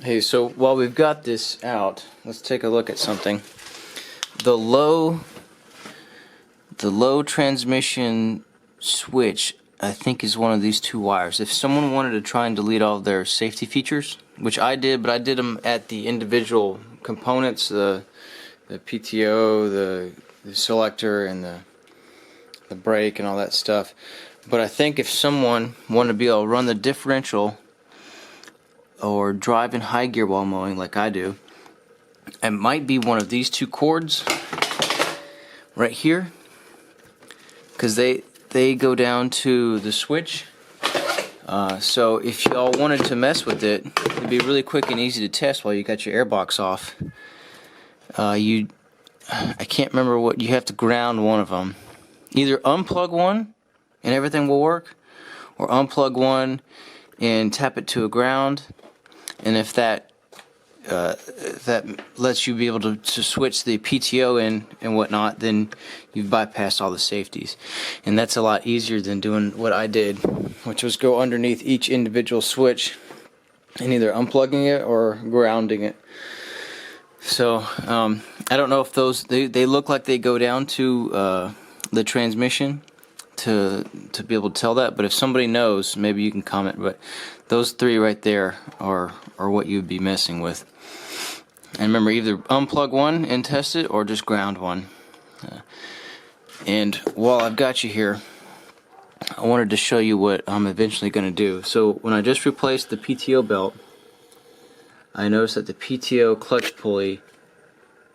Hey, so while we've got this out, let's take a look at something. The low transmission switch, I think, is one of these two wires. If someone wanted to try and delete all of their safety features, which I did, but I did them at the individual components, the PTO, the selector, and the brake and all that stuff. But I think if someone wanted to be able to run the differential or drive in high gear while mowing like I do, it might be one of these two cords right here, because they go down to the switch. So if y'all wanted to mess with it, it'd be really quick and easy to test while you got your airbox off. I can't remember what you have to ground one of them. Either unplug one and everything will work, or unplug one and tap it to a ground. And if that lets you be able to switch the PTO in and whatnot, then you've bypassed all the safeties. And that's a lot easier than doing what I did, which was go underneath each individual switch and either unplugging it or grounding it. So I don't know if those they look like they go down to the transmission to be able to tell that, but if somebody knows, maybe you can comment. But those three right there are what you'd be messing with. And remember, either unplug one and test it, or just ground one. And while I've got you here, I wanted to show you what I'm eventually going to do. So when I just replaced the PTO belt, I noticed that the PTO clutch pulley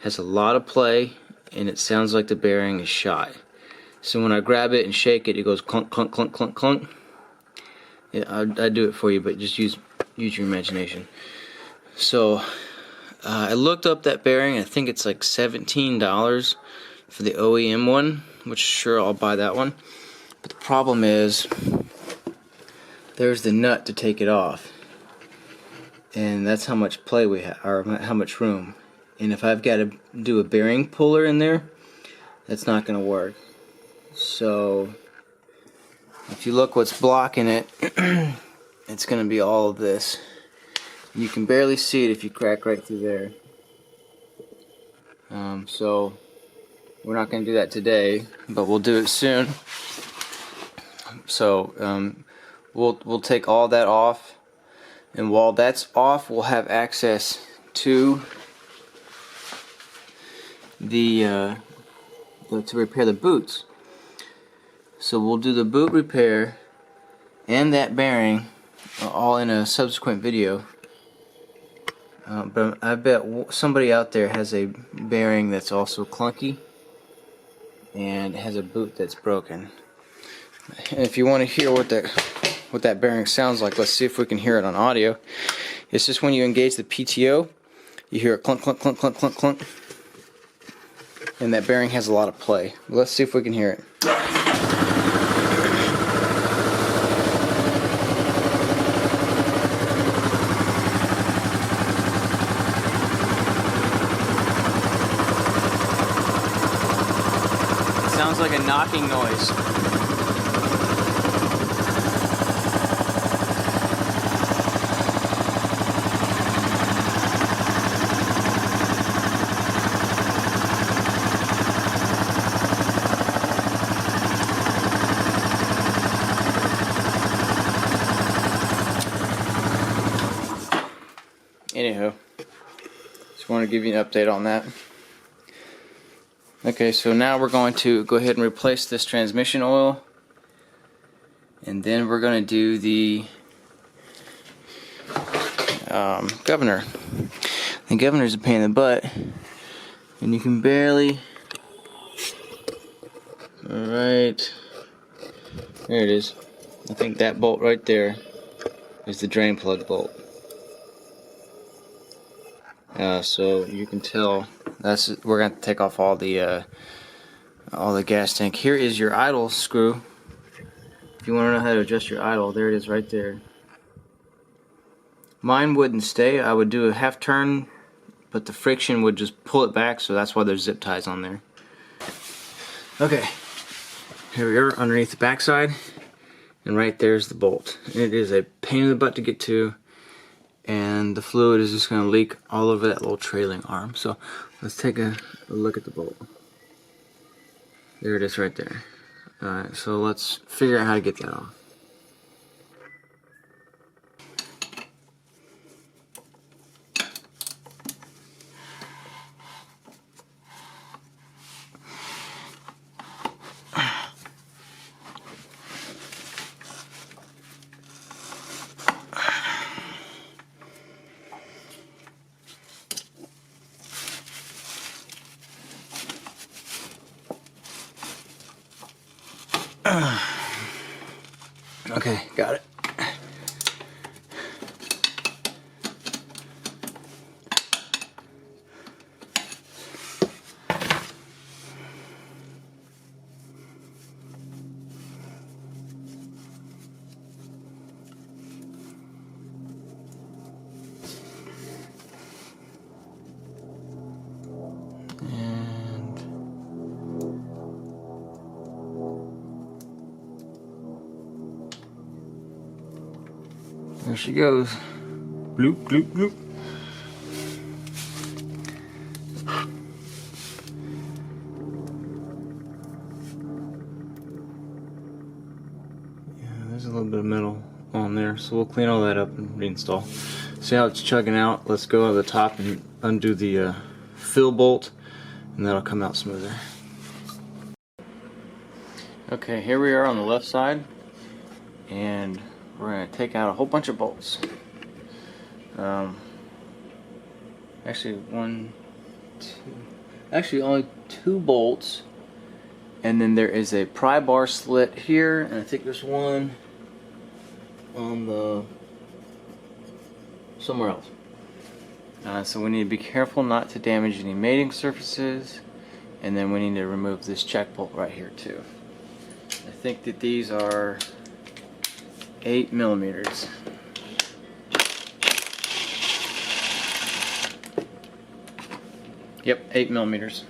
has a lot of play, and it sounds like the bearing is shot. So when I grab it and shake it, it goes clunk, clunk, clunk, clunk, clunk. Yeah, I'd do it for you, but just use your imagination. So I looked up that bearing. I think it's like $17 for the OEM one, which sure, I'll buy that one. But the problem is, there's the nut to take it off, and that's how much play we have, or how much room. And if I've got to do a bearing puller in there, that's not going to work. So if you look what's blocking it, it's going to be all of this. You can barely see it if you crack right through there. So we're not going to do that today, but we'll do it soon. So we'll take all that off, and while that's off, we'll have access to the to repair the boots. So we'll do the boot repair and that bearing all in a subsequent video. But I bet somebody out there has a bearing that's also clunky and has a boot that's broken. And if you want to hear what that bearing sounds like, let's see if we can hear it on audio. It's just when you engage the PTO, you hear it clunk, clunk, clunk, clunk, clunk, clunk. And that bearing has a lot of play. Let's see if we can hear it. Sounds like a knocking noise. Anywho, just want to give you an update on that. Okay, so now we're going to go ahead and replace this transmission oil, and then we're going to do the governor. The governor's a pain in the butt, and you can barely. Alright, there it is. I think that bolt right there is the drain plug bolt. So you can tell we're going to take off all the gas tank. Here is your idle screw. If you want to know how to adjust your idle, there it is right there. Mine wouldn't stay. I would do a half turn, but the friction would just pull it back, so that's why there's zip ties on there. Okay, here we are underneath the backside, and right there's the bolt. And it is a pain in the butt to get to, and the fluid is just going to leak all over that little trailing arm. So let's take a look at the bolt. There it is right there. Alright, so let's figure out how to get that off. Okay, got it. There she goes. Bloop, bloop, bloop. Yeah, there's a little bit of metal on there, so we'll clean all that up and reinstall. See how it's chugging out? Let's go to the top and undo the fill bolt, and that'll come out smoother. Okay, here we are on the left side, and we're going to take out a whole bunch of bolts. Actually only 2 bolts, and then there is a pry bar slit here, and I think there's one on the somewhere else. So we need to be careful not to damage any mating surfaces, and then we need to remove this check bolt right here too. I think that these are 8 millimeters. Yep, 8 millimeters.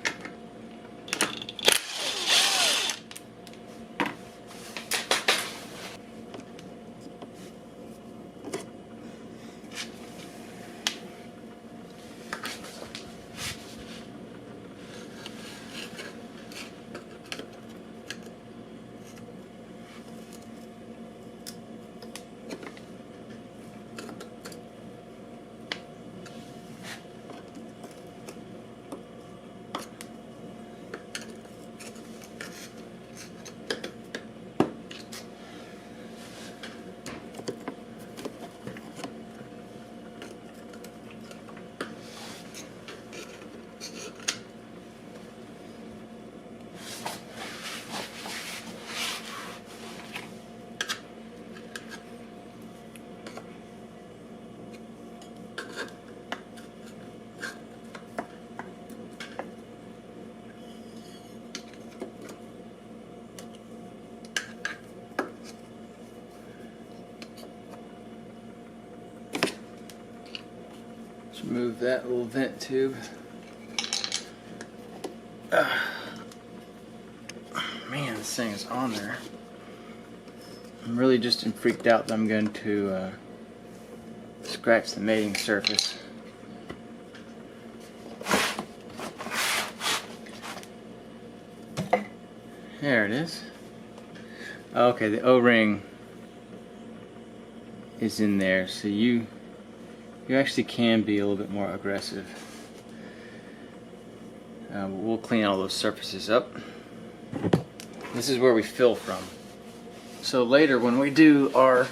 Let's remove that little vent tube. Man, this thing is on there. I'm really just freaked out that I'm going to scratch the mating surface. There it is. Okay, the O-ring is in there, so you actually can be a little bit more aggressive. We'll clean all those surfaces up. This is where we fill from. So later when we do our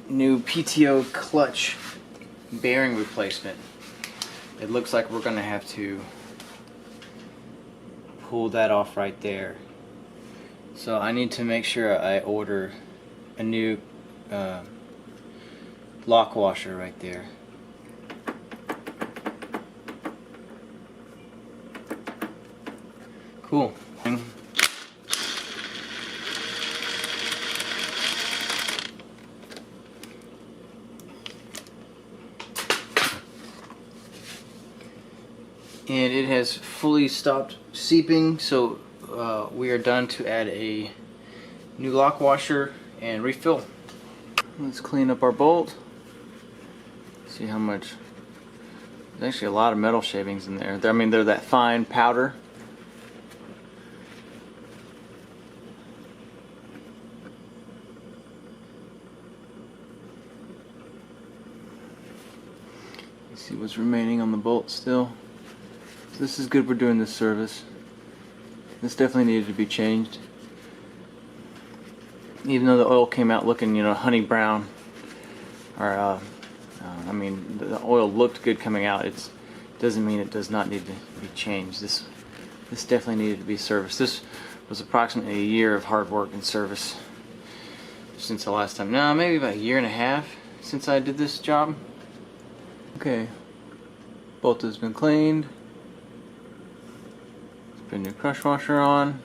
new PTO clutch bearing replacement, it looks like we're going to have to pull that off right there. So I need to make sure I order a new lock washer right there. Cool. And it has fully stopped seeping, so we are done to add a new lock washer and refill. Let's clean up our bolt. See how much. There's actually a lot of metal shavings in there. I mean, they're that fine powder. You see what's remaining on the bolt still. So this is good for doing this service. This definitely needed to be changed. Even though the oil came out looking, you know, honey brown, or I mean, the oil looked good coming out. It doesn't mean it does not need to be changed. This definitely needed to be serviced. This was approximately a year of hard work and service since the last time. No, maybe about a year and a half since I did this job. Okay, bolt has been cleaned. Let's put a new crush washer on,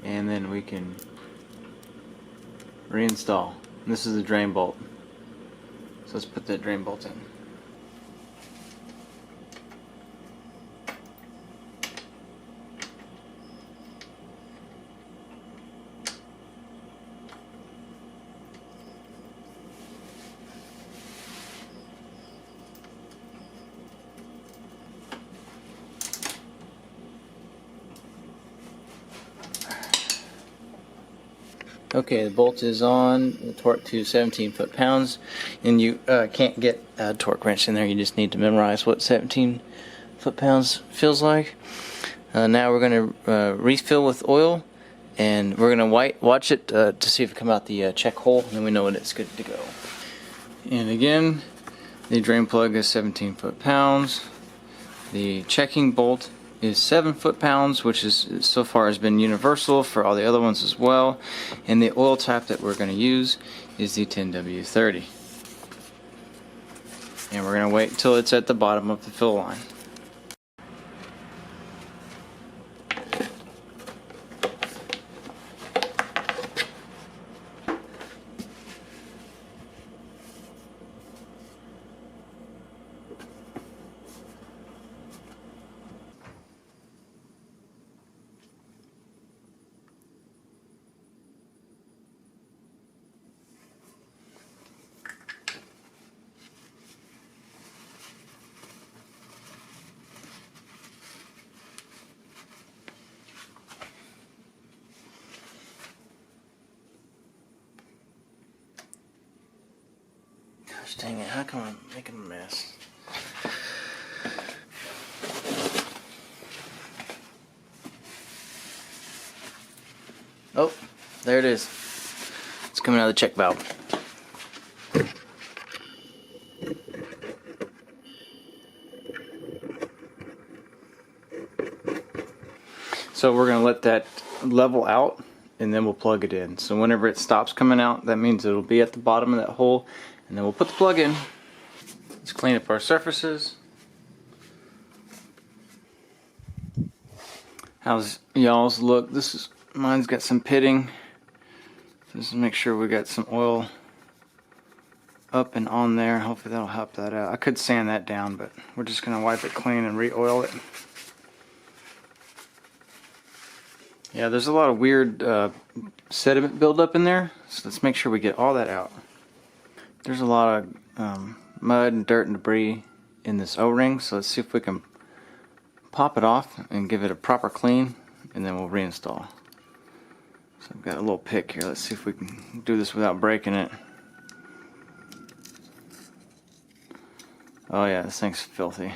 and then we can reinstall. And this is the drain bolt. So let's put that drain bolt in. Okay, the bolt is on, the torque to 17 foot-pounds, and you can't get a torque wrench in there. You just need to memorize what 17 foot-pounds feels like. Now we're going to refill with oil, and we're going to watch it to see if it come out the check hole, and then we know when it's good to go. And again, the drain plug is 17 foot-pounds. The checking bolt is 7 foot-pounds, which is so far has been universal for all the other ones as well. And the oil tap that we're going to use is the 10W30. And we're going to wait until it's at the bottom of the fill line. Gosh dang it, how come I'm making a mess? Oh, there it is. It's coming out of the check valve. So we're going to let that level out, and then we'll plug it in. So whenever it stops coming out, that means it'll be at the bottom of that hole, and then we'll put the plug in. Let's clean up our surfaces. How's y'all's look? Mine's got some pitting. Just make sure we got some oil up and on there. Hopefully that'll help that out. I could sand that down, but we're just going to wipe it clean and re-oil it. Yeah, there's a lot of weird sediment buildup in there, so let's make sure we get all that out. There's a lot of mud and dirt and debris in this O-ring, so let's see if we can pop it off and give it a proper clean, and then we'll reinstall. So I've got a little pick here. Let's see if we can do this without breaking it. Oh yeah, this thing's filthy.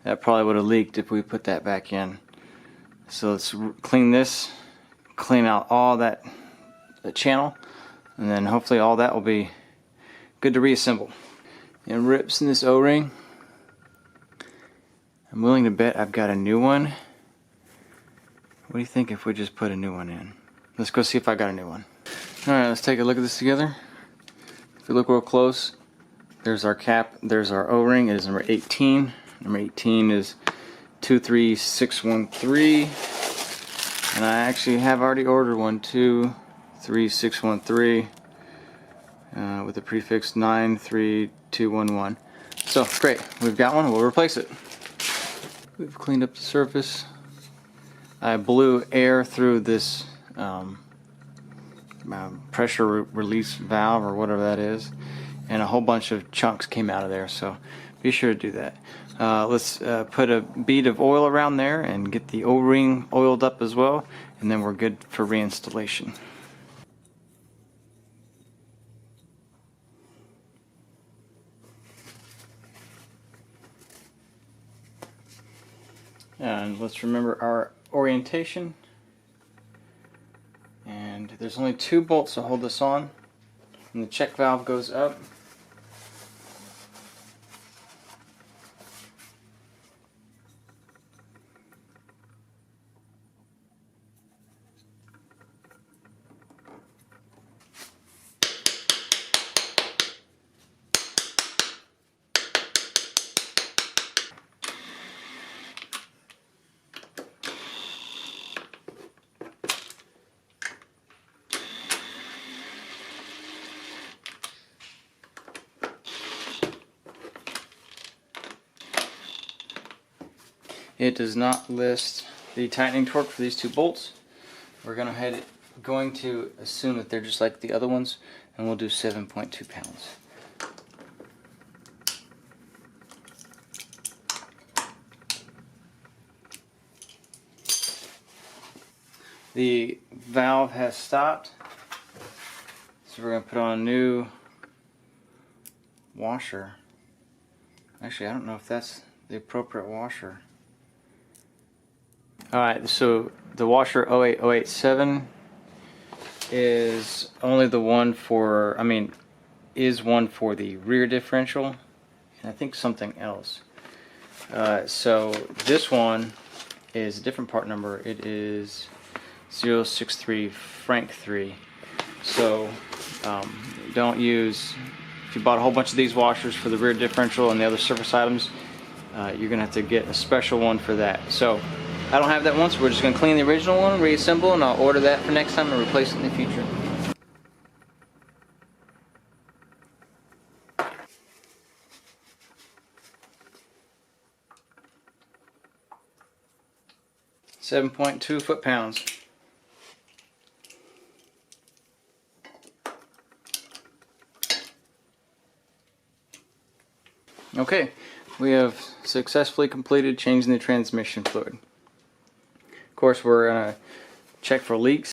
That probably would have leaked if we put that back in. So let's clean this, clean out all that channel, and then hopefully all that will be good to reassemble. And rips in this O-ring. I'm willing to bet I've got a new one. What do you think if we just put a new one in? Let's go see if I got a new one. Alright, let's take a look at this together. If you look real close, there's our cap, there's our O-ring. It is number 18. Number 18 is 23613, and I actually have already ordered one, 23613, with the prefix 93211. So great, we've got one. We'll replace it. We've cleaned up the surface. I blew air through this pressure release valve or whatever that is, and a whole bunch of chunks came out of there, so be sure to do that. Let's put a bead of oil around there and get the O-ring oiled up as well, and then we're good for reinstallation. And let's remember our orientation. And there's only 2 bolts to hold this on, and the check valve goes up. It does not list the tightening torque for these 2 bolts. We're going to assume that they're just like the other ones, and we'll do 7.2 pounds. The valve has stopped, so we're going to put on a new washer. Actually, I don't know if that's the appropriate washer. Alright, so the washer 08087 is only the one for, is one for the rear differential, and I think something else. So this one is a different part number. It is 063 Frank 3. So don't use, if you bought a whole bunch of these washers for the rear differential and the other surface items, you're going to have to get a special one for that. So I don't have that one, so we're just going to clean the original one, reassemble, and I'll order that for next time and replace it in the future. .2 foot-pounds. Okay, we have successfully completed changing the transmission fluid. Of course, we're going to check for leaks.